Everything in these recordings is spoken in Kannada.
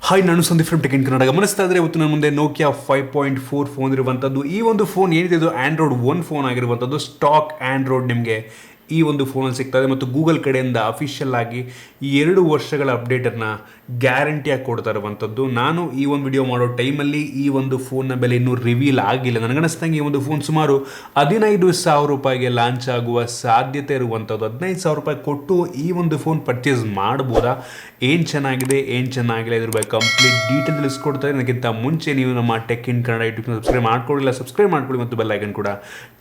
ಹಾಯ್, ನಾನು Sandeep from tech in Kannada. ಗಮನಿಸ್ತಾ ಇದ್ರೆ ಇವತ್ತು ನನ್ನ ಮುಂದೆ ನೋಕಿಯಾ 5.4 ಫೋನ್ ಇರುವಂಥದ್ದು. ಈ ಒಂದು ಫೋನ್ ಏನಿದೆ ಇದು ಆಂಡ್ರಾಯ್ಡ್ 1 ಫೋನ್ ಆಗಿರುವಂಥದ್ದು. ಸ್ಟಾಕ್ ಆಂಡ್ರಾಯ್ಡ್ ನಿಮಗೆ ಈ ಒಂದು ಫೋನಲ್ಲಿ ಸಿಗ್ತದೆ ಮತ್ತು ಗೂಗಲ್ ಕಡೆಯಿಂದ ಅಫಿಷಿಯಲ್ ಆಗಿ ಈ 2 ವರ್ಷಗಳ ಅಪ್ಡೇಟನ್ನು ಗ್ಯಾರಂಟಿಯಾಗಿ ಕೊಡ್ತಾ ಇರುವಂಥದ್ದು. ನಾನು ಈ ಒಂದು ವಿಡಿಯೋ ಮಾಡೋ ಟೈಮಲ್ಲಿ ಈ ಒಂದು ಫೋನ್ನ ಬೆಲೆ ಇನ್ನೂ ರಿವೀಲ್ ಆಗಿಲ್ಲ. ನನಗನ್ನಿಸ್ದಂಗೆ ಈ ಒಂದು ಫೋನ್ ಸುಮಾರು 15,000 ರೂಪಾಯಿಗೆ ಲಾಂಚ್ ಆಗುವ ಸಾಧ್ಯತೆ ಇರುವಂಥದ್ದು. 15,000 ರೂಪಾಯಿ ಕೊಟ್ಟು ಈ ಒಂದು ಫೋನ್ ಪರ್ಚೇಸ್ ಮಾಡ್ಬೋದಾ, ಏನು ಚೆನ್ನಾಗಿದೆ ಏನು ಚೆನ್ನಾಗಿಲ್ಲ ಇದ್ರ ಬಗ್ಗೆ ಕಂಪ್ಲೀಟ್ ಡೀಟೇಲ್ ತಿಳಿಸ್ಕೊಡ್ತಾರೆ. ನನಗಿಂತ ಮುಂಚೆ ನೀವು ನಮ್ಮ ಟೆಕ್ ಇನ್ ಕನ್ನಡ ಯೂಟ್ಯೂಬ್ನ ಸಬ್ಸ್ಕ್ರೈಬ್ ಮಾಡ್ಕೊಳ್ಳಿ ಮತ್ತು ಬೆಲ್ ಐಕನ್ ಕೂಡ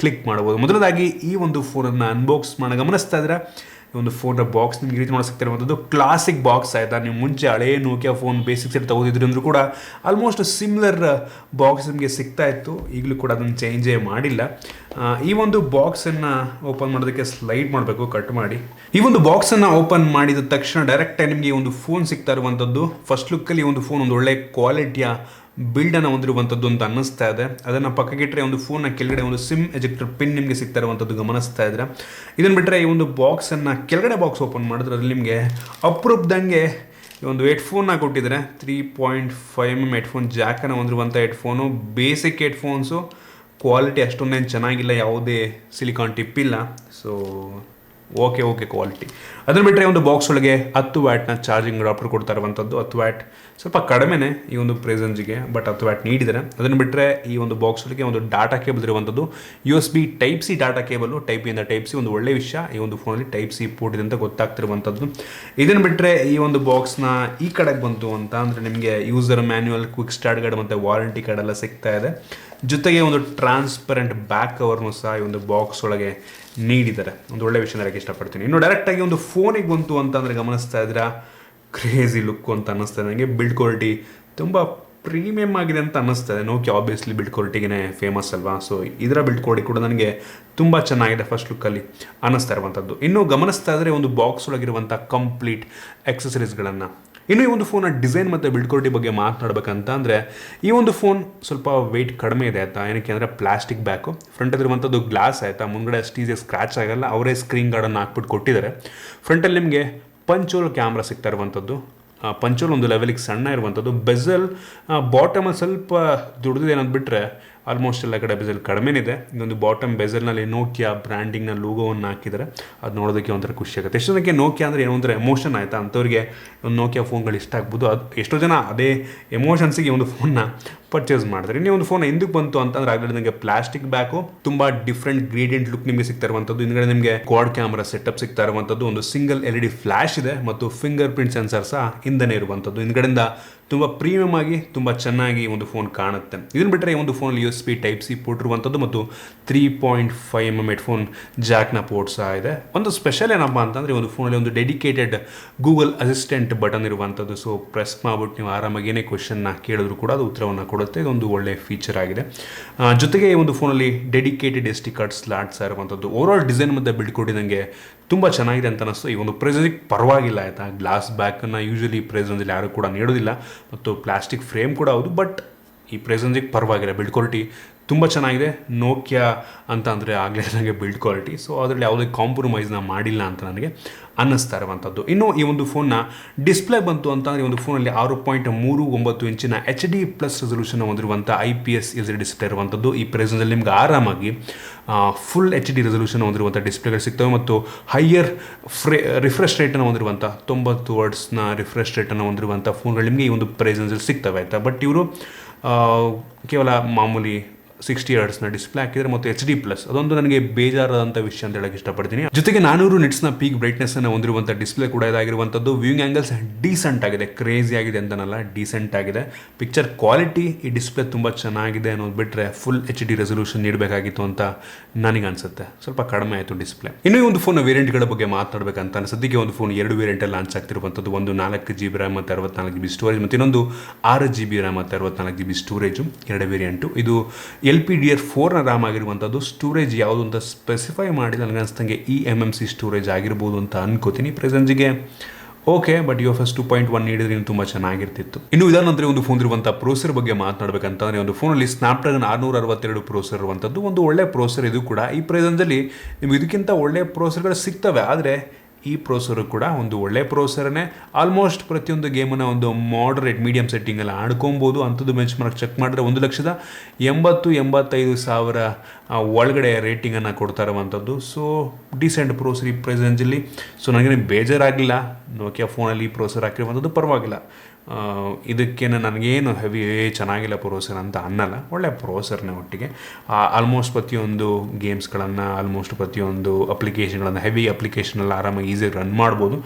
ಕ್ಲಿಕ್ ಮಾಡ್ಬೋದು. ಮೊದಲದಾಗಿ ಈ ಒಂದು ಫೋನನ್ನು ಅನ್ಬಾಕ್ಸ್ ಗಮನಿಸ್ತಾ ಇದ್ರೆ ಈ ಒಂದು ಫೋನ್ನ ಬಾಕ್ಸ್ ನಿಮ್ಗೆ ರೀತಿ ಮಾಡೋ ಸಿಗ್ತಿರುವಂಥದ್ದು ಕ್ಲಾಸಿಕ್ ಬಾಕ್ಸ್ ಆಯಿತಾ. ನೀವು ಮುಂಚೆ ಹಳೇ ನೋಕಿಯಾ ಫೋನ್ ಬೇಸಿಕ್ ಸೆಟ್ ತಗೋದಿದ್ರಿ ಅಂದರೂ ಕೂಡ ಆಲ್ಮೋಸ್ಟ್ ಸಿಮಿಲರ್ ಬಾಕ್ಸ್ ನಿಮಗೆ ಸಿಗ್ತಾ ಇತ್ತು. ಈಗಲೂ ಕೂಡ ಅದನ್ನು ಚೇಂಜೇ ಮಾಡಿಲ್ಲ. ಈ ಒಂದು ಬಾಕ್ಸನ್ನು ಓಪನ್ ಮಾಡೋದಕ್ಕೆ ಸ್ಲೈಡ್ ಮಾಡಬೇಕು, ಕಟ್ ಮಾಡಿ. ಈ ಒಂದು ಬಾಕ್ಸನ್ನು ಓಪನ್ ಮಾಡಿದ ತಕ್ಷಣ ಡೈರೆಕ್ಟಾಗಿ ನಿಮಗೆ ಈ ಒಂದು ಫೋನ್ ಸಿಗ್ತಾ ಇರುವಂಥದ್ದು. ಫಸ್ಟ್ ಲುಕ್ಕಲ್ಲಿ ಈ ಒಂದು ಫೋನ್ ಒಂದು ಒಳ್ಳೆ ಕ್ವಾಲಿಟಿಯ ಬಿಲ್ಡನ್ನು ಹೊಂದಿರುವಂಥದ್ದು ಅಂತ ಅನ್ನಿಸ್ತಾ ಇದೆ. ಅದನ್ನು ಪಕ್ಕಕ್ಕಿಟ್ಟರೆ ಒಂದು ಫೋನ್ನ ಕೆಳಗಡೆ ಒಂದು ಸಿಮ್ ಎಜೆಕ್ಟರ್ ಪಿನ್ ನಿಮಗೆ ಸಿಗ್ತಾ ಇರುವಂಥದ್ದು ಗಮನಿಸ್ತಾ ಇದ್ರೆ. ಇದನ್ನು ಬಿಟ್ಟರೆ ಈ ಒಂದು ಬಾಕ್ಸನ್ನು ಕೆಳಗಡೆ ಬಾಕ್ಸ್ ಓಪನ್ ಮಾಡಿದ್ರೆ ಅದ್ರಲ್ಲಿ ನಿಮಗೆ ಅಪ್ರೂಪ್ದಂಗೆ ಈ ಒಂದು ಹೆಡ್ಫೋನ್ನ ಕೊಟ್ಟಿದ್ದಾರೆ. 3.5 mm ಹೆಡ್ಫೋನ್ ಜಾಕನ್ನು ಹೊಂದಿರುವಂಥ ಹೆಡ್ಫೋನು. ಬೇಸಿಕ್ ಹೆಡ್ಫೋನ್ಸು ಕ್ವಾಲಿಟಿ ಅಷ್ಟೊಂದೇನು ಚೆನ್ನಾಗಿಲ್ಲ, ಯಾವುದೇ ಸಿಲಿಕಾನ್ ಟಿಪ್ ಇಲ್ಲ. So okay quality. ಅದನ್ನು ಬಿಟ್ಟರೆ ಒಂದು ಬಾಕ್ಸ್ ಒಳಗೆ 10 ವ್ಯಾಟ್ನ ಚಾರ್ಜಿಂಗ್ ಅಡಾಪ್ಟರ್ ಕೊಡ್ತಾ ಇರುವಂಥದ್ದು. 10 ವ್ಯಾಟ್ ಸ್ವಲ್ಪ ಕಡಿಮೆನೇ ಈ ಒಂದು ಪ್ರೆಸೆನ್ಸ್ಗೆ, ಬಟ್ 10 ವ್ಯಾಟ್ ನೀಡಿದ್ದಾರೆ. ಅದನ್ನು ಬಿಟ್ಟರೆ ಈ ಒಂದು ಬಾಕ್ಸ್ ಒಳಗೆ ಒಂದು ಡಾಟಾ ಕೇಬಲ್ ಇರುವಂಥದ್ದು. USB Type C data cable, Type A ಇಂದ Type C. ಒಂದು ಒಳ್ಳೆ ವಿಷಯ, ಈ ಒಂದು ಫೋನಲ್ಲಿ Type C ಪೋರ್ಟ್ ಇದೆ ಅಂತ ಗೊತ್ತಾಗ್ತಿರುವಂಥದ್ದು. ಇದನ್ನು ಬಿಟ್ಟರೆ ಈ ಒಂದು ಬಾಕ್ಸ್ನ ಈ ಕಡೆಗೆ ಬಂತು ಅಂತ ಅಂದರೆ ನಿಮಗೆ user manual, quick start guide ಮತ್ತು ವಾರಂಟಿ ಕಾರ್ಡ್ ಎಲ್ಲ ಸಿಗ್ತಾ ಇದೆ. ಜೊತೆಗೆ ಒಂದು ಟ್ರಾನ್ಸ್ಪರೆಂಟ್ ಬ್ಯಾಕ್ ಕವರ್ನು ಸಹ ಈ ಒಂದು ಬಾಕ್ಸ್ ಒಳಗೆ ನೀಡಿದ್ದಾರೆ. ಒಂದು ಒಳ್ಳೆ ವಿಷಯ ಹೇಳಕ್ಕೆ ಇಷ್ಟಪಡ್ತೀನಿ. ಇನ್ನು ಡೈರೆಕ್ಟಾಗಿ ಒಂದು ಫೋನಿಗೆ ಬಂತು ಅಂತಂದರೆ ಗಮನಿಸ್ತಾ ಇದ್ದೀರಾ, ಕ್ರೇಜಿ ಲುಕ್ಕು ಅಂತ ಅನ್ನಿಸ್ತಾ ಇದೆ ನನಗೆ. ಬಿಲ್ಡ್ ಕ್ವಾಲಿಟಿ ತುಂಬ ಪ್ರೀಮಿಯಮ್ ಆಗಿದೆ ಅಂತ ಅನ್ನಿಸ್ತಾ ಇದೆ. ನೋಕಿಯಾ ಆಬ್ವಿಯಸ್ಲಿ ಬಿಲ್ಡ್ ಕ್ವಾಲಿಟಿಗೆ ಫೇಮಸ್ ಅಲ್ವಾ. ಸೊ ಇದರ ಬಿಲ್ಡ್ ಕ್ವಾಲಿಟಿ ಕೂಡ ನನಗೆ ತುಂಬ ಚೆನ್ನಾಗಿದೆ ಫಸ್ಟ್ ಲುಕ್ಕಲ್ಲಿ ಅನ್ನಿಸ್ತಾ ಇರುವಂಥದ್ದು. ಇನ್ನು ಗಮನಿಸ್ತಾ ಇದ್ದರೆ ಒಂದು ಬಾಕ್ಸ್ ಒಳಗಿರುವಂಥ ಕಂಪ್ಲೀಟ್ ಎಕ್ಸಸರೀಸ್ಗಳನ್ನು. ಇನ್ನು ಈ ಒಂದು ಫೋನ್ನ ಡಿಸೈನ್ ಮತ್ತು ಬಿಲ್ಡ್ ಕ್ವಾಲಿಟಿ ಬಗ್ಗೆ ಮಾತನಾಡಬೇಕಂತ ಅಂದರೆ ಈ ಒಂದು ಫೋನ್ ಸ್ವಲ್ಪ ವೆಯ್ಟ್ ಕಡಿಮೆ ಇದೆ ಆಯಿತಾ. ಏನಕ್ಕೆ ಅಂದರೆ ಪ್ಲಾಸ್ಟಿಕ್ ಬ್ಯಾಕು, ಫ್ರಂಟಲ್ಲಿರುವಂಥದ್ದು ಗ್ಲಾಸ್ ಆಯಿತಾ. ಮುಂದ್ಗಡೆ ಅಷ್ಟು ಈಸಿಯಾಗಿ ಸ್ಕ್ರ್ಯಾಚ್ ಆಗಲ್ಲ, ಅವರೇ ಸ್ಕ್ರೀನ್ ಗಾರ್ಡನ್ನು ಹಾಕ್ಬಿಟ್ಟು ಕೊಟ್ಟಿದ್ದಾರೆ. ಫ್ರಂಟಲ್ಲಿ ನಿಮಗೆ ಪಂಚೋಲ್ ಕ್ಯಾಮ್ರಾ ಸಿಗ್ತಾ ಇರುವಂಥದ್ದು. ಪಂಚೋಲ್ ಒಂದು ಲೆವೆಲಿಗೆ ಸಣ್ಣ ಇರುವಂಥದ್ದು. ಬೆಝಲ್ ಬಾಟಮಲ್ಲಿ ಸ್ವಲ್ಪ ದುಡ್ದಿದೆ ಅನ್ನೋದು ಬಿಟ್ಟರೆ ಆಲ್ಮೋಸ್ಟ್ ಎಲ್ಲ ಕಡೆ ಬೆಝಲ್ ಕಡಿಮೆನಿದೆ. ಇದೊಂದು ಬಾಟಮ್ ಬೆಝಲ್ನಲ್ಲಿ ನೋಕಿಯಾ ಬ್ರ್ಯಾಂಡಿಂಗ್ನ ಲೋಗೋವನ್ನು ಹಾಕಿದ್ದಾರೆ. ಅದು ನೋಡೋದಕ್ಕೆ ಒಂಥರ ಖುಷಿ ಆಗುತ್ತೆ. ಎಷ್ಟೋ ಜನಕ್ಕೆ ನೋಕಿಯಾ ಅಂದರೆ ಏನೋ ಒಂಥರ ಎಮೋಷನ್ ಆಯಿತಾ, ಅಂಥವ್ರಿಗೆ ಒಂದು ನೋಕಿಯಾ ಫೋನ್ಗಳು ಇಷ್ಟ ಆಗ್ಬೋದು. ಅದು ಎಷ್ಟೋ ಜನ ಅದೇ ಎಮೋಷನ್ಸಿಗೆ ಒಂದು ಫೋನ್ನ ಪರ್ಚೇಸ್ ಮಾಡ್ತಾರೆ. ಇನ್ನೇ ಒಂದು ಫೋನ್ ಎಂದಕ್ಕೆ ಬಂತು ಅಂತಂದ್ರೆ ಆಗಲೇ ನಿಮಗೆ ಪ್ಲಾಸ್ಟಿಕ್ ಬ್ಯಾಕು, ತುಂಬ ಡಿಫ್ರೆಂಟ್ ಗ್ರೇಡಿಯಂಟ್ ಲುಕ್ ನಿಮಗೆ ಸಿಗ್ತಾ ಇರುವಂಥದ್ದು. ಹಿಂದ್ಗಡೆ ನಿಮಗೆ ಕ್ವಾಡ್ ಕ್ಯಾಮ್ರಾ ಸೆಟಪ್ ಸಿಗ್ತಾ ಇರುವಂಥದ್ದು. ಒಂದು ಸಿಂಗಲ್ LED ಫ್ಲ್ಯಾಶ್ ಇದೆ ಮತ್ತು ಫಿಂಗರ್ ಪ್ರಿಂಟ್ ಸೆನ್ಸರ್ ಸಹ ಹಿಂದನೇ ಇರುವಂಥದ್ದು. ಹಿಂದ್ಗಡೆಯಿಂದ ತುಂಬ ಪ್ರೀಮಿಯಮ್ ಆಗಿ ತುಂಬ ಚೆನ್ನಾಗಿ ಒಂದು ಫೋನ್ ಕಾಣುತ್ತೆ. ಇದನ್ನು ಬಿಟ್ಟರೆ ಈ ಒಂದು ಫೋನಲ್ಲಿ USB Type C ಪೋರ್ಟ್ ಇರುವಂಥದ್ದು ಮತ್ತು 3.5 mm ಹೆಡ್ಫೋನ್ ಜಾಕ್ನ ಪೋರ್ಟ್ ಸಹ ಇದೆ. ಒಂದು ಸ್ಪೆಷಲ್ ಏನಪ್ಪ ಅಂತಂದರೆ ಒಂದು ಫೋನಲ್ಲಿ ಒಂದು ಡೆಡಿಕೇಟೆಡ್ ಗೂಗಲ್ ಅಸಿಸ್ಟೆಂಟ್ ಬಟನ್ ಇರುವಂಥದ್ದು. ಸೊ ಪ್ರೆಸ್ ಮಾಡಿಬಿಟ್ಟು ನೀವು ಆರಾಮಾಗಿ ಏನೇ ಕ್ವೆಶನ್ನ ಕೇಳಿದ್ರು ಕೂಡ ಅದು ಉತ್ತರವನ್ನು ಕೊಡುತ್ತೆ. ಇದೊಂದು ಒಳ್ಳೆಯ ಫೀಚರ್ ಆಗಿದೆ. ಜೊತೆಗೆ ಈ ಒಂದು ಫೋನಲ್ಲಿ ಡೆಡಿಕೇಟೆಡ್ SD ಕಾರ್ಡ್ ಸ್ಲಾಟ್ಸ್ ಇರುವಂಥದ್ದು. ಓವರಾಲ್ ಡಿಸೈನ್ ಮತ್ತು ಬಿಲ್ಡ್ ಕೊಟ್ಟು ನನಗೆ ತುಂಬ ಚೆನ್ನಾಗಿದೆ ಅಂತ ಅನ್ನಿಸ್ತು. ಈ ಒಂದು ಪ್ರೈಸಿಗೆ ಪರವಾಗಿಲ್ಲ ಆಯಿತಾ. ಗ್ಲಾಸ್ ಬ್ಯಾಕನ್ನು ಯೂಶಲಿ ಪ್ರೈಸಲ್ಲಿ ಯಾರು ಕೂಡ ನೀಡೋದಿಲ್ಲ ಮತ್ತು ಪ್ಲಾಸ್ಟಿಕ್ ಫ್ರೇಮ್ ಕೂಡ ಹೌದು, ಬಟ್ ಈ ಪ್ರೈಸನ್ಸಿಗೆ ಪರವಾಗಿಲ್ಲ. ಬಿಲ್ಡ್ ಕ್ವಾಲಿಟಿ ತುಂಬ ಚೆನ್ನಾಗಿದೆ. ನೋಕಿಯಾ ಅಂತ ಅಂದರೆ ಆಗಲೇ ನನಗೆ ಬಿಲ್ಡ್ ಕ್ವಾಲಿಟಿ, ಸೊ ಅದರಲ್ಲಿ ಯಾವುದೇ ಕಾಂಪ್ರಮೈಸ್ನ ಮಾಡಿಲ್ಲ ಅಂತ ನನಗೆ ಅನ್ನಿಸ್ತಾ ಇರುವಂಥದ್ದು. ಇನ್ನು ಈ ಒಂದು ಫೋನ್ನ ಡಿಸ್ಪ್ಲೇ ಬಂತು ಅಂತಂದರೆ ಈ ಒಂದು ಫೋನಲ್ಲಿ 6.39 ಇಂಚಿನ HD+ ರೆಸಲ್ಯೂಷನ್ ಹೊಂದಿರುವಂಥ IPS LCD ಡಿಸ್ಪ್ಲೇ ಇರುವಂಥದ್ದು. ಈ ಪ್ರೈಸಲ್ಲಿ ನಿಮ್ಗೆ ಆರಾಮಾಗಿ ಫುಲ್ HD ರೆಸಲ್ಯೂಷನ್ ಹೊಂದಿರುವಂಥ ಡಿಸ್ಪ್ಲೇಗಳು ಸಿಗ್ತವೆ ಮತ್ತು ಹೈಯರ್ ರಿಫ್ರೆಶ್ ರೇಟನ್ನು ಹೊಂದಿರುವಂಥ 90 Hz ರಿಫ್ರೆಶ್ ರೇಟನ್ನು ಹೊಂದಿರುವಂಥ ಫೋನ್ಗಳು ನಿಮಗೆ ಈ ಒಂದು ಪ್ರೈಸಲ್ಲಿ ಸಿಗ್ತವೆ ಆಯಿತಾ. ಬಟ್ ಇವರು ಕೇವಲ ಮಾಮೂಲಿ 60 Hz ಡಿಸ್ಪ್ಲೇ ಹಾಕಿದರೆ ಮತ್ತು HD+, ಅದೊಂದು ನನಗೆ ಬೇಜಾರಾದಂಥ ವಿಷಯ ಅಂತ ಹೇಳಕ್ಕೆ ಇಷ್ಟಪಡ್ತೀನಿ. ಜೊತೆಗೆ 400 nits ಪೀಕ್ ಬ್ರೈಟ್ನೆಸ್ಸನ್ನು ಹೊಂದಿರುವಂಥ ಡಿಸ್ಪ್ಲೇ ಕೂಡ ಇದಾಗಿರುವಂಥದ್ದು. ವ್ಯೂಯಿಂಗ್ ಆ್ಯಂಗಲ್ಸ್ ಡೀಸೆಂಟ್ ಆಗಿದೆ, ಕ್ರೇಜಿ ಆಗಿದೆ ಅಂತನಲ್ಲ, ಡೀಸೆಂಟ್ ಆಗಿದೆ. ಪಿಕ್ಚರ್ ಕ್ವಾಲಿಟಿ ಈ ಡಿಸ್ಪ್ಲೇ ತುಂಬ ಚೆನ್ನಾಗಿದೆ ಅನ್ನೋದು ಬಿಟ್ಟರೆ ಫುಲ್ HD ರೆಸಲ್ಯೂಷನ್ ನೀಡಬೇಕಾಗಿತ್ತು ಅಂತ ನನಗೆ ಅನಿಸುತ್ತೆ. ಸ್ವಲ್ಪ ಕಡಿಮೆ ಆಯಿತು ಡಿಸ್ಪ್ಲೇ. ಇನ್ನೂ ಈ ಒಂದು ಫೋನ್ನ ವೇರಿಯಂಟ್ಗಳ ಬಗ್ಗೆ ಮಾತನಾಡಬೇಕಂತ ಸದ್ಯಕ್ಕೆ ಒಂದು ಫೋನ್ 2 ವೇರಿಯಂಟಲ್ಲಿ ಲಾಂಚ್ ಆಗ್ತಿರುವಂಥದ್ದು. ಒಂದು 4GB RAM ಮತ್ತು 64GB ಸ್ಟೋರೇಜ್ ಮತ್ತು ಇನ್ನೊಂದು 6GB RAM ಮತ್ತು 64GB ಸ್ಟೋರೇಜು. 2 ವೇರಿಯಂಟು. ಇದು LPDDR4 RAM ಆಗಿರುವಂಥದ್ದು. ಸ್ಟೋರೇಜ್ ಯಾವುದು ಅಂತ ಸ್ಪೆಸಿಫೈ ಮಾಡಿಲ್ಲ. ನನಗೆ ಅನಿಸ್ತಂಗೆ eMMC ಸ್ಟೋರೇಜ್ ಆಗಿರ್ಬೋದು ಅಂತ ಅನ್ಕೋತೀನಿ. ಪ್ರೆಸೆನ್ಸ್ಗೆ ಓಕೆ, ಬಟ್ UFS 2.1 ನೀಡಿದ್ರೆ ಇನ್ನು ತುಂಬ ಚೆನ್ನಾಗಿರ್ತಿತ್ತು. ಇನ್ನು ಇದಾದ ನಂತರ ಒಂದು ಫೋನ್ ಇರುವಂಥ ಪ್ರೋಸೆಸರ್ ಬಗ್ಗೆ ಮಾತನಾಡಬೇಕಂತಂದರೆ ಒಂದು ಫೋನಲ್ಲಿ ಸ್ನ್ಯಾಪ್ಡ್ರ್ಯಾಗನ್ 662 ಪ್ರೋಸೆಸರ್ ಇರುವಂಥದ್ದು. ಒಂದು ಒಳ್ಳೆ ಪ್ರೋಸೆಸರ್ ಇದು ಕೂಡ. ಈ ಪ್ರೈಸಲ್ಲಿ ನಿಮ್ಗೆ ಇದಕ್ಕಿಂತ ಒಳ್ಳೆಯ ಪ್ರೋಸೆಸರ್ಗಳು ಸಿಗ್ತವೆ, ಆದರೆ ಈ ಪ್ರೊಸೆಸರು ಕೂಡ ಒಂದು ಒಳ್ಳೆ ಪ್ರೊಸೆಸರೇ. ಆಲ್ಮೋಸ್ಟ್ ಪ್ರತಿಯೊಂದು ಗೇಮನ್ನು ಒಂದು ಮಾಡರೇಟ್ ಮೀಡಿಯಮ್ ಸೆಟ್ಟಿಂಗಲ್ಲಿ ಆಡ್ಕೊಬೋದು. ಅಂಥದ್ದು ಬೆಂಚ್ ಮಾರ್ಕ್ ಚೆಕ್ ಮಾಡಿದ್ರೆ 1,80,85,000 ಒಳಗಡೆ ರೇಟಿಂಗನ್ನು ಕೊಡ್ತಾ ಇರುವಂಥದ್ದು. ಸೊ ಡಿಸೆಂಟ್ ಪ್ರೊಸೆಸರ್ ಈ ಪ್ರೈಸ್ ರೇಂಜಲ್ಲಿ. ಸೊ ನನಗೇನು ಬೇಜಾರಾಗಲಿಲ್ಲ ನೋಕಿಯಾ ಫೋನಲ್ಲಿ ಈ ಪ್ರೊಸೆಸರ್ ಹಾಕಿರುವಂಥದ್ದು, ಪರವಾಗಿಲ್ಲ. ಇದಕ್ಕೇನು ನನಗೇನು ಹೆವಿ ಚೆನ್ನಾಗಿಲ್ಲ ಪ್ರೊಸೆಸರ್ ಅಂತ ಅನ್ನಲ್ಲ, ಒಳ್ಳೆ ಪ್ರೊಸೆಸರ್ನೇ ಒಟ್ಟಿಗೆ. ಆಲ್ಮೋಸ್ಟ್ ಪ್ರತಿಯೊಂದು ಗೇಮ್ಸ್ಗಳನ್ನು, ಆಲ್ಮೋಸ್ಟ್ ಪ್ರತಿಯೊಂದು ಅಪ್ಲಿಕೇಶನ್ಗಳನ್ನು, ಹೆವಿ ಅಪ್ಲಿಕೇಶನೆಲ್ಲ ಆರಾಮಾಗಿ ಈಸಿಯಾಗಿ ರನ್ ಮಾಡ್ಬೋದು.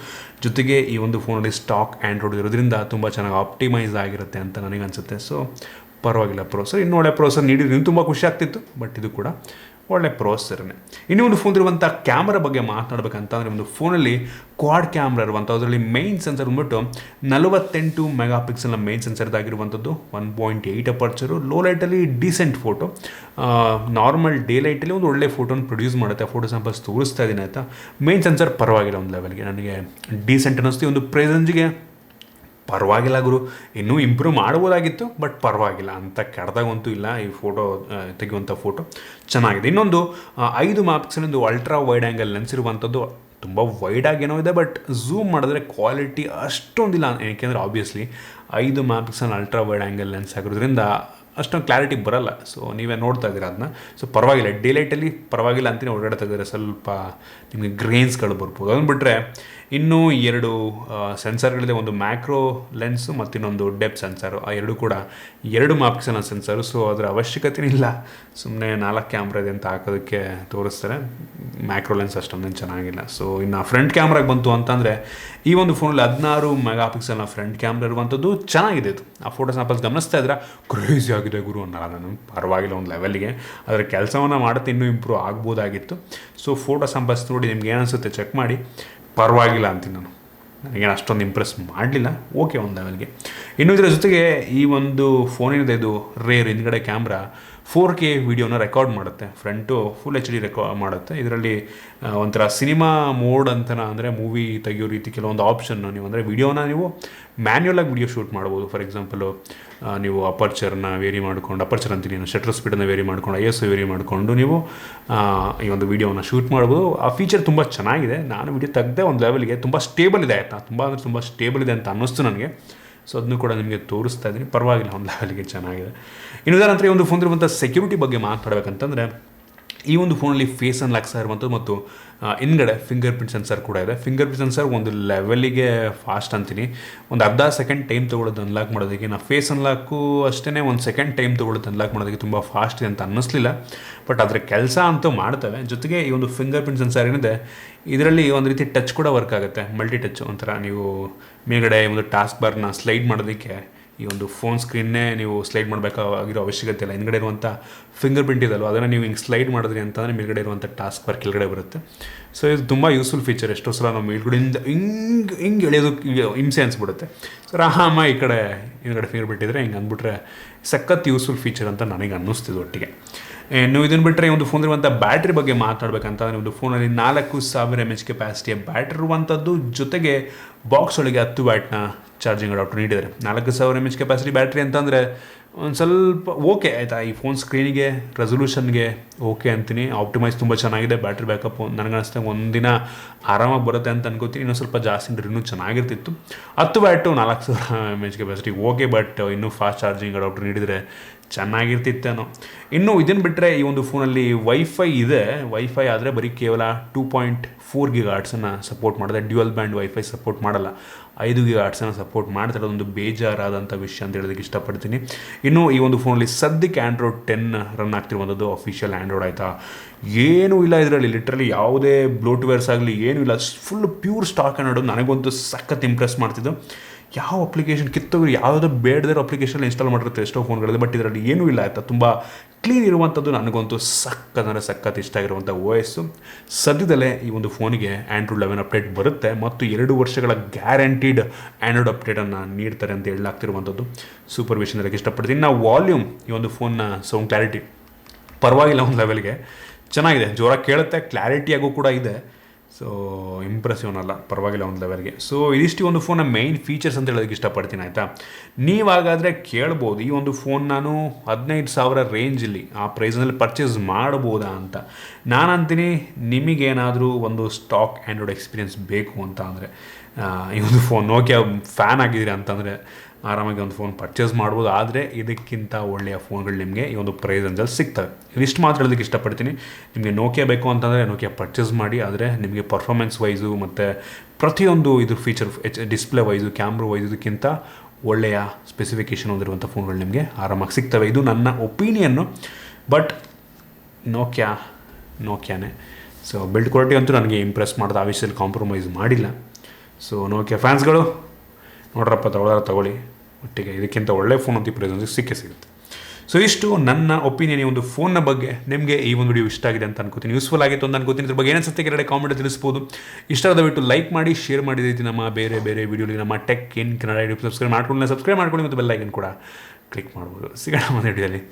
ಜೊತೆಗೆ ಈ ಒಂದು ಫೋನಲ್ಲಿ ಸ್ಟಾಕ್ ಆ್ಯಂಡ್ರಾಯ್ಡ್ ಇರೋದ್ರಿಂದ ತುಂಬ ಚೆನ್ನಾಗಿ ಆಪ್ಟಿಮೈಸ್ ಆಗಿರುತ್ತೆ ಅಂತ ನನಗನ್ಸುತ್ತೆ. ಸೊ ಪರವಾಗಿಲ್ಲ ಪ್ರೊಸೆಸರ್. ಇನ್ನೂ ಒಳ್ಳೆ ಪ್ರೊಸೆಸರ್ ನೀಡಿದ್ರು ಇನ್ನೂ ತುಂಬ ಖುಷಿ ಆಗ್ತಿತ್ತು, ಬಟ್ ಇದು ಕೂಡ ಒಳ್ಳೆ ಪ್ರೊಸೆಸರ್ನೇ. ಇನ್ನೂ ಒಂದು ಫೋನ್ ಇರುವಂಥ ಕ್ಯಾಮ್ರಾ ಬಗ್ಗೆ ಮಾತನಾಡಬೇಕಂತಂದರೆ, ಒಂದು ಫೋನಲ್ಲಿ ಕ್ವಾಡ್ ಕ್ಯಾಮ್ರಾ ಇರುವಂಥ, ಅದರಲ್ಲಿ ಮೈನ್ ಸೆನ್ಸರ್ ಬಂದ್ಬಿಟ್ಟು 48 ಮೆಗಾ ಪಿಕ್ಸೆಲ್ನ ಮೈನ್ ಸೆನ್ಸರ್ ಇದಾಗಿರುವಂಥದ್ದು. 1.8 ಅಪರ್ಚರು, ಲೋ ಲೈಟಲ್ಲಿ ಡೀಸೆಂಟ್ ಫೋಟೋ, ನಾರ್ಮಲ್ ಡೇ ಲೈಟಲ್ಲಿ ಒಂದು ಒಳ್ಳೆ ಫೋಟೋನ ಪ್ರೊಡ್ಯೂಸ್ ಮಾಡುತ್ತೆ. ಫೋಟೋ ಸ್ಯಾಂಪಲ್ಸ್ ತೋರಿಸ್ತಾ ಇದ್ದೀನಿ ಆಯಿತಾ. ಮೈನ್ ಸೆನ್ಸರ್ ಪರವಾಗಿಲ್ಲ, ಒಂದು ಲೆವೆಲ್ಗೆ ನನಗೆ ಡೀಸೆಂಟ್ ಅನ್ನಿಸ್ತು. ಒಂದು ಪ್ರೈಸಂಜಿಗೆ ಪರವಾಗಿಲ್ಲ ಗುರು, ಇನ್ನೂ ಇಂಪ್ರೂವ್ ಮಾಡ್ಬೋದಾಗಿತ್ತು, ಬಟ್ ಪರವಾಗಿಲ್ಲ ಅಂತ ಕೆಡ್ದಾಗಂತೂ ಇಲ್ಲ. ಈ ಫೋಟೋ ತೆಗೆಯುವಂಥ ಫೋಟೋ ಚೆನ್ನಾಗಿದೆ. ಇನ್ನೊಂದು 5 ಮೆಗಾಪಿಕ್ಸೆಲ್ ಒಂದು ಅಲ್ಟ್ರಾ ವೈಡ್ ಆ್ಯಂಗಲ್ ಲೆನ್ಸ್ ಇರುವಂಥದ್ದು. ತುಂಬ ವೈಡಾಗೇನೋ ಇದೆ, ಬಟ್ ಝೂಮ್ ಮಾಡಿದ್ರೆ ಕ್ವಾಲಿಟಿ ಅಷ್ಟೊಂದಿಲ್ಲ. ಏಕೆಂದರೆ obviously 5 megapixel ultra wide angle lens ಆಗಿರೋದ್ರಿಂದ ಅಷ್ಟೊಂದು ಕ್ಲಾರಿಟಿ ಬರೋಲ್ಲ. ಸೊ ನೀವೇ ನೋಡ್ತಾ ಇದ್ದೀರ ಅದನ್ನ. ಸೊ ಪರವಾಗಿಲ್ಲ, ಡೇ ಲೈಟಲ್ಲಿ ಪರವಾಗಿಲ್ಲ ಅಂತೀನಿ. ಹೊರಗಡೆ ತೆಗೆದ್ರೆ ಸ್ವಲ್ಪ ನಿಮಗೆ ಗ್ರೇನ್ಸ್ಗಳು ಬರ್ಬೋದು. ಅದನ್ನು ಬಿಟ್ಟರೆ ಇನ್ನೂ 2 ಸೆನ್ಸರ್ಗಳಿದೆ. ಒಂದು ಮ್ಯಾಕ್ರೋ ಲೆನ್ಸು ಮತ್ತು ಇನ್ನೊಂದು ಡೆಪ್ ಸೆನ್ಸರು. ಆ ಎರಡೂ ಕೂಡ 2 ಮೆಗಾಪಿಕ್ಸೆಲ್ನ ಸೆನ್ಸರು. ಸೊ ಅದರ ಅವಶ್ಯಕತೆ ಇಲ್ಲ, ಸುಮ್ಮನೆ 4 ಕ್ಯಾಮ್ರಾ ಇದೆ ಅಂತ ಹಾಕೋದಕ್ಕೆ ತೋರಿಸ್ತಾರೆ. ಮ್ಯಾಕ್ರೋ ಲೆನ್ಸ್ ಅಷ್ಟೊಂದೇನು ಚೆನ್ನಾಗಿಲ್ಲ. ಸೊ ಇನ್ನು ಫ್ರಂಟ್ ಕ್ಯಾಮ್ರಾಗೆ ಬಂತು ಅಂತಂದರೆ, ಈ ಒಂದು ಫೋನಲ್ಲಿ 16 ಮೆಗಾಪಿಕ್ಸೆಲ್ನ ಫ್ರಂಟ್ ಕ್ಯಾಮ್ರಾ ಇರುವಂಥದ್ದು ಚೆನ್ನಾಗಿದೆ. ಇದು ಆ ಫೋಟೋ ಸ್ಯಾಂಪಲ್ಸ್ ಗಮನಿಸ್ತಾ ಇದ್ರೆ ಕ್ರೇಜಿ ಆಗಿದೆ ಗುರು ಅನ್ನಲ್ಲ ನಾನು, ಪರವಾಗಿಲ್ಲ ಒಂದು ಲೆವೆಲ್ಗೆ. ಅದರ ಕೆಲಸವನ್ನು ಮಾಡುತ್ತೆ, ಇನ್ನೂ ಇಂಪ್ರೂವ್ ಆಗ್ಬೋದಾಗಿತ್ತು. ಸೊ ಫೋಟೋ ಸ್ಯಾಂಪಲ್ಸ್ ನೋಡಿ ನಿಮ್ಗೆ ಏನಿಸುತ್ತೆ ಚೆಕ್ ಮಾಡಿ. ಪರವಾಗಿಲ್ಲ ಅಂತೀನಿ ನಾನು, ನನಗೇನು ಅಷ್ಟೊಂದು ಇಂಪ್ರೆಸ್ ಮಾಡಲಿಲ್ಲ, ಓಕೆ ಒಂದು ಲೆವೆಲ್ಗೆ. ಇನ್ನು ಇದರ ಜೊತೆಗೆ ಈ ಒಂದು ಫೋನಿನಿದೆ, ಇದು ರೇರ್ ಹಿಂದ್ಗಡೆ ಕ್ಯಾಮ್ರಾ 4K ವಿಡಿಯೋನ ರೆಕಾರ್ಡ್ ಮಾಡುತ್ತೆ. ಫ್ರಂಟು ಫುಲ್ HD ರೆಕಾರ್ಡ್ ಮಾಡುತ್ತೆ. ಇದರಲ್ಲಿ ಒಂಥರ ಸಿನಿಮಾ ಮೋಡ್ ಅಂತನ, ಅಂದರೆ ಮೂವಿ ತೆಗಿಯೋ ರೀತಿ ಕೆಲವೊಂದು ಆಪ್ಷನ್ನು ನೀವು, ಅಂದರೆ ವಿಡಿಯೋನ ನೀವು ಮ್ಯಾನ್ಯುಯಲಾಗಿ ವಿಡಿಯೋ ಶೂಟ್ ಮಾಡ್ಬೋದು. ಫಾರ್ ಎಕ್ಸಾಂಪಲು ನೀವು ಅಪರ್ಚರ್ನ ವೇರಿ ಮಾಡ್ಕೊಂಡು, ಅಪರ್ಚರ್ ಅಂತೀನಿ, ಶಟರ್ ಸ್ಪೀಡನ್ನು ವೇರಿ ಮಾಡ್ಕೊಂಡು, ISO ವೇರಿ ಮಾಡಿಕೊಂಡು ನೀವು ಈ ಒಂದು ವಿಡಿಯೋನ ಶೂಟ್ ಮಾಡ್ಬೋದು. ಆ ಫೀಚರ್ ತುಂಬ ಚೆನ್ನಾಗಿದೆ. ನಾನು ವಿಡಿಯೋ ತೆಗೆದೆ ಒಂದು ಲೆವೆಲ್ಗೆ, ತುಂಬ ಸ್ಟೇಬಲ್ ಇದೆ ಆಯಿತಾ, ತುಂಬ ಅಂದರೆ ತುಂಬ ಸ್ಟೇಬಲ್ ಇದೆ ಅಂತ ಅನ್ನಿಸ್ತು ನನಗೆ. ಸೊ ಅದನ್ನು ಕೂಡ ನಿಮಗೆ ತೋರಿಸ್ತಾ ಇದ್ದೀನಿ, ಪರವಾಗಿಲ್ಲ ಒಂದು ಲೆವೆಲ್ಗೆ ಚೆನ್ನಾಗಿದೆ. ಇನ್ನು ನಂತರ ಈ ಒಂದು ಫೋನ್ ಇರುವಂಥ ಸೆಕ್ಯೂರಿಟಿ ಬಗ್ಗೆ ಮಾತಾಡಬೇಕಂತಂದರೆ, ಈ ಒಂದು ಫೋನಲ್ಲಿ ಫೇಸ್ ಅನ್ಲಾಕ್ ಸಹ ಇರುವಂಥದ್ದು ಮತ್ತು ಹಿಂದ್ಗಡೆ ಫಿಂಗರ್ ಪ್ರಿಂಟ್ ಸೆನ್ಸರ್ ಕೂಡ ಇದೆ. ಫಿಂಗರ್ ಪ್ರಿಂಟ್ ಸೆನ್ಸರ್ ಒಂದು ಲೆವೆಲಿಗೆ ಫಾಸ್ಟ್ ಅಂತೀನಿ. ಒಂದು ಅರ್ಧ ಸೆಕೆಂಡ್ ಟೈಮ್ ತೊಗೊಳ್ಳೋದು ಅನ್ಲಾಕ್ ಮಾಡೋದಕ್ಕೆ. ನಾವು ಫೇಸ್ ಅನ್ಲಾಕು ಅಷ್ಟೇ ಒಂದು ಸೆಕೆಂಡ್ ಟೈಮ್ ತೊಗೊಳ್ಳೋದು ಅನ್ಲಾಕ್ ಮಾಡೋದಕ್ಕೆ ತುಂಬ ಫಾಸ್ಟ್ ಇದೆ ಅಂತ ಅನ್ನಿಸ್ಲಿಲ್ಲ, ಬಟ್ ಅದರ ಕೆಲಸ ಅಂತೂ ಮಾಡ್ತವೆ. ಜೊತೆಗೆ ಈ ಒಂದು ಫಿಂಗರ್ ಪ್ರಿಂಟ್ ಸೆನ್ಸರ್ ಏನಿದೆ, ಇದರಲ್ಲಿ ಒಂದು ರೀತಿ ಟಚ್ ಕೂಡ ವರ್ಕ್ ಆಗುತ್ತೆ, ಮಲ್ಟಿ ಟಚ್. ಒಂಥರ ನೀವು ಮೇಲ್ಗಡೆ ಒಂದು ಟಾಸ್ಕ್ ಬಾರ್ನ ಸ್ಲೈಡ್ ಮಾಡೋದಕ್ಕೆ ಈ ಒಂದು ಫೋನ್ ಸ್ಕ್ರೀನ್ನೇ ನೀವು ಸ್ಲೈಡ್ ಮಾಡಬೇಕಾಗಿರೋ ಅವಶ್ಯಕತೆ ಇಲ್ಲ. ಹಿಂದ್ಗಡೆ ಇರುವಂಥ ಫಿಂಗರ್ ಪ್ರಿಂಟ್ ಇದಲ್ವ, ಅದನ್ನು ನೀವು ಹಿಂಗೆ ಸ್ಲೈಡ್ ಮಾಡಿದ್ರಿ ಅಂತಂದರೆ ಮೇಲ್ಗಡೆ ಇರುವಂಥ ಟಾಸ್ಕ್ ಬಾರ್ ಕೆಳಗಡೆ ಬರುತ್ತೆ. ಸೊ ಇದು ತುಂಬ ಯೂಸ್ಫುಲ್ ಫೀಚರ್. ಎಷ್ಟೋ ಸಲ ನಾವು ಮೇಲ್ಗಡೆಯಿಂದ ಹಿಂಗೆ ಎಳೆಯೋದಕ್ಕೆ ಹಿಂಸೆ ಅನಿಸ್ಬಿಡುತ್ತೆ. ಸೊ ರಾಮ ಈ ಕಡೆ ಹಿಂದ್ಗಡೆ ಫಿಂಗರ್ ಪ್ರಿಂಟ್ ಇದ್ದರೆ ಹಿಂಗೆ ಅಂದ್ಬಿಟ್ರೆ ಸಖತ್ ಯೂಸ್ಫುಲ್ ಫೀಚರ್ ಅಂತ ನನಗೆ ಅನ್ನಿಸ್ತಿದ್ದು ಒಟ್ಟಿಗೆ. ನೀವು ಇದನ್ನು ಬಿಟ್ಟರೆ ಒಂದು ಫೋನ್ ಇರುವಂಥ ಬ್ಯಾಟ್ರಿ ಬಗ್ಗೆ ಮಾತಾಡಬೇಕಂತಂದರೆ, ಒಂದು ಫೋನಲ್ಲಿ 4000 mAh ಕೆಪಾಸಿಟಿಯ ಬ್ಯಾಟ್ರಿ ಇರುವಂಥದ್ದು. ಜೊತೆಗೆ ಬಾಕ್ಸ್ ಒಳಗೆ 10 ವ್ಯಾಟ್ನ ಚಾರ್ಜಿಂಗ್ ಅಡಾಪ್ಟರ್ ನೀಡಿದ್ದಾರೆ. 4000 mAh ಕೆಪಾಸಿಟಿ ಬ್ಯಾಟ್ರಿ ಅಂತಂದರೆ ಒಂದು ಸ್ವಲ್ಪ ಓಕೆ ಆಯಿತಾ. ಈ ಫೋನ್ ಸ್ಕ್ರೀನಿಗೆ, ರೆಸೊಲ್ಯೂಷನ್ಗೆ ಓಕೆ ಅಂತೀನಿ. ಆಪ್ಟಿಮೈಸ್ ತುಂಬ ಚೆನ್ನಾಗಿದೆ. ಬ್ಯಾಟ್ರಿ ಬ್ಯಾಕಪ್ ನನಗನ್ನಿಸ್ತಾ ಒಂದಿನ ಆರಾಮಾಗಿ ಬರುತ್ತೆ ಅಂತ ಅನ್ಕೋತೀನಿ. ಇನ್ನೂ ಸ್ವಲ್ಪ ಜಾಸ್ತಿ ಅಂದರೆ ಇನ್ನೂ ಚೆನ್ನಾಗಿರ್ತಿತ್ತು. 10 watt 4000 mAh capacity okay, but ಇನ್ನೂ ಫಾಸ್ಟ್ ಚಾರ್ಜಿಂಗ್ ಅಡಾಪ್ಟರ್ ನೀಡಿದರೆ ಚೆನ್ನಾಗಿರ್ತಿತ್ತೇನೋ. ಇನ್ನು ಇದನ್ನು ಬಿಟ್ಟರೆ ಈ ಒಂದು ಫೋನಲ್ಲಿ ವೈಫೈ ಇದೆ. ವೈಫೈ ಆದರೆ ಬರೀ ಕೇವಲ 2.4 GHz ಸಪೋರ್ಟ್ ಮಾಡಿದೆ. ಡ್ಯುಯಲ್ ಬ್ಯಾಂಡ್ ವೈಫೈ ಸಪೋರ್ಟ್ ಮಾಡಲ್ಲ, 5 GHz ಸಪೋರ್ಟ್ ಮಾಡ್ತಾರೆ. ಅದೊಂದು ಬೇಜಾರಾದಂಥ ವಿಷಯ ಅಂತ ಹೇಳೋದಕ್ಕೆ ಇಷ್ಟಪಡ್ತೀನಿ. ಇನ್ನು ಈ ಒಂದು ಫೋನಲ್ಲಿ ಸದ್ಯಕ್ಕೆ ಆ್ಯಂಡ್ರಾಯ್ಡ್ 10 ರನ್ ಆಗ್ತಿರುವಂಥದ್ದು, ಅಫಿಷಿಯಲ್ ಆ್ಯಂಡ್ರಾಯ್ಡ್ ಆಯಿತಾ. ಏನೂ ಇಲ್ಲ ಇದರಲ್ಲಿ, ಲಿಟ್ರಲಿ ಯಾವುದೇ ಬ್ಲೋಟ್ವೇರ್ಸ್ ಆಗಲಿ ಏನೂ ಇಲ್ಲ, ಫುಲ್ ಪ್ಯೂರ್ ಸ್ಟಾಕ್ ಆ್ಯಂಡ್ರಾಯ್ಡ್. ನನಗಂತೂ ಸಖತ್ ಇಂಪ್ರೆಸ್ ಮಾಡ್ತಿದ್ದು. ಯಾವ ಅಪ್ಲಿಕೇಶನ್ ಕಿತ್ತೋಗಿ ಯಾವುದೋ ಬೇಡದಿರೋ ಅಪ್ಲಿಕೇಶನ್ ಇನ್ಸ್ಟಾಲ್ ಮಾಡಿರುತ್ತೆ ಎಷ್ಟೋ ಫೋನ್ಗಳಿದೆ, ಬಟ್ ಇದರಲ್ಲಿ ಏನೂ ಇಲ್ಲ ಆಯಿತಾ. ತುಂಬ ಕ್ಲೀನ್ ಇರುವಂಥದ್ದು. ನನಗಂತೂ ಸಖತ್ ಇಷ್ಟ ಆಗಿರುವಂಥ OS. ಸದ್ಯದಲ್ಲೇ ಈ ಒಂದು ಫೋನಿಗೆ ಆ್ಯಂಡ್ರಾಯ್ಡ್ 11 ಅಪ್ಡೇಟ್ ಬರುತ್ತೆ ಮತ್ತು 2 ವರ್ಷಗಳ ಗ್ಯಾರಂಟಿಡ್ ಆ್ಯಂಡ್ರಾಯ್ಡ್ ಅಪ್ಡೇಟನ್ನು ನೀಡ್ತಾರೆ ಅಂತ ಹೇಳಲಾಗ್ತಿರುವಂಥದ್ದು. ಸೂಪರ್ ವಿಷಯ ಹೇಳಕ್ಕೆ ಇಷ್ಟಪಡ್ತೀನಿ. ನಾವು ವಾಲ್ಯೂಮ್, ಈ ಒಂದು ಫೋನ್ನ ಸೌಂಡ್ ಕ್ಲಾರಿಟಿ ಪರವಾಗಿಲ್ಲ, ಒಂದು ಲೆವೆಲ್ಗೆ ಚೆನ್ನಾಗಿದೆ, ಜೋರಾಗಿ ಕೇಳುತ್ತೆ, ಕ್ಲಾರಿಟಿಯಾಗೂ ಕೂಡ ಇದೆ. ಸೊ ಇಂಪ್ರೆಸಿವ್ ಅಲ್ಲ, ಪರವಾಗಿಲ್ಲ ಒಂದು ಲೆವೆಲ್ಗೆ. ಸೊ ಇದಿಷ್ಟು ಒಂದು ಫೋನ್ನ ಮೇಯ್ನ್ ಫೀಚರ್ಸ್ ಅಂತ ಹೇಳೋದಕ್ಕೆ ಇಷ್ಟಪಡ್ತೀನಿ ಆಯಿತಾ. ನೀವಾಗಾದರೆ ಕೇಳ್ಬೋದು ಈ ಒಂದು ಫೋನ್ ನಾನು 15,000 ರೇಂಜಲ್ಲಿ ಆ ಪ್ರೈಸ್ನಲ್ಲಿ ಪರ್ಚೇಸ್ ಮಾಡ್ಬೋದಾ ಅಂತ. ನಾನು ಅಂತೀನಿ ನಿಮಗೇನಾದರೂ ಒಂದು ಸ್ಟಾಕ್ ಆ್ಯಂಡ್ರಾಯ್ಡ್ ಎಕ್ಸ್ಪೀರಿಯನ್ಸ್ ಬೇಕು ಅಂತ ಅಂದರೆ ಈ ಒಂದು ಫೋನ್ ನೋಕಿಯಾ ಫ್ಯಾನ್ ಆಗಿದ್ದೀರಿ ಅಂತಂದರೆ ಆರಾಮಾಗಿ ಒಂದು ಫೋನ್ ಪರ್ಚೇಸ್ ಮಾಡ್ಬೋದು. ಆದರೆ ಇದಕ್ಕಿಂತ ಒಳ್ಳೆಯ ಫೋನ್ಗಳು ನಿಮಗೆ ಈ ಒಂದು ಪ್ರೈಸ್ ರೇಂಜಲ್ಲಿ ಸಿಗ್ತವೆ. ಇದಿಷ್ಟು ಮಾತ್ರ ಹೇಳೋದಕ್ಕೆ ಇಷ್ಟಪಡ್ತೀನಿ. ನಿಮಗೆ ನೋಕಿಯಾ ಬೇಕು ಅಂತಂದರೆ ನೋಕಿಯಾ ಪರ್ಚೇಸ್ ಮಾಡಿ. ಆದರೆ ನಿಮಗೆ ಪರ್ಫಾರ್ಮೆನ್ಸ್ ವೈಸು ಮತ್ತು ಪ್ರತಿಯೊಂದು ಇದು feature display wise camera wise ಇದಕ್ಕಿಂತ ಒಳ್ಳೆಯ ಸ್ಪೆಸಿಫಿಕೇಷನ್ ಹೊಂದಿರುವಂಥ ಫೋನ್ಗಳು ನಿಮಗೆ ಆರಾಮಾಗಿ ಸಿಗ್ತವೆ. ಇದು ನನ್ನ ಒಪಿನಿಯನ್ನು. ಬಟ್ ನೋಕಿಯಾನೇ. ಸೊ ಬಿಲ್ಡ್ ಕ್ವಾಲಿಟಿ ಅಂತೂ ನನಗೆ ಇಂಪ್ರೆಸ್ ಮಾಡೋದು, ಆ ವಿಷಯದಲ್ಲಿ ಕಾಂಪ್ರಮೈಸ್ ಮಾಡಿಲ್ಲ. ಸೊ ನೋಕಿಯಾ ಫ್ಯಾನ್ಸ್ಗಳು ನೋಡ್ರಪ್ಪ, ತಗೊಳ್ಳಿ ಒಟ್ಟಿಗೆ. ಇದಕ್ಕಿಂತ ಒಳ್ಳೆ ಫೋನ್ ಅಂತ ಪ್ರೈಸ್ ಸಿಗುತ್ತೆ. ಸೊ ಇಷ್ಟು ನನ್ನ ಒಪಿನಿಯನ್ ಈ ಒಂದು ಫೋನ್ನ ಬಗ್ಗೆ. ನಿಮಗೆ ಈ ಒಂದು ವಿಡಿಯೋ ಇಷ್ಟ ಆಗಿದೆ ಅಂತ ಅನ್ಕೋತೀನಿ, ಯೂಸ್ಫುಲ್ ಆಗಿತ್ತು ಅಂತ ಅನ್ಕೋತೀನಿ. ಇದ್ರ ಬಗ್ಗೆ ಏನಿಸುತ್ತೆ ಕೆಳಗಡೆ ಕಾಮೆಂಟ್ ತಿಳಿಸ್ಬೋದು. ಇಷ್ಟ ಆದ ಬಿಟ್ಟು ಲೈಕ್ ಮಾಡಿ, ಶೇರ್ ಮಾಡಿ. ರೀತಿ ನಮ್ಮ ಬೇರೆ ವಿಡಿಯೋಲಿ ನಮ್ಮ tech in Kannada YouTube subscribe ಮಾಡ್ಕೊಳ್ಳಿ ಮತ್ತು ಬೆಲ್ ಐಕನ್ ಕೂಡ ಕ್ಲಿಕ್ ಮಾಡ್ಬೋದು. ಸಿಗೋಣ ಮುಂದಿನ ವಿಡಿಯೋಲಿ.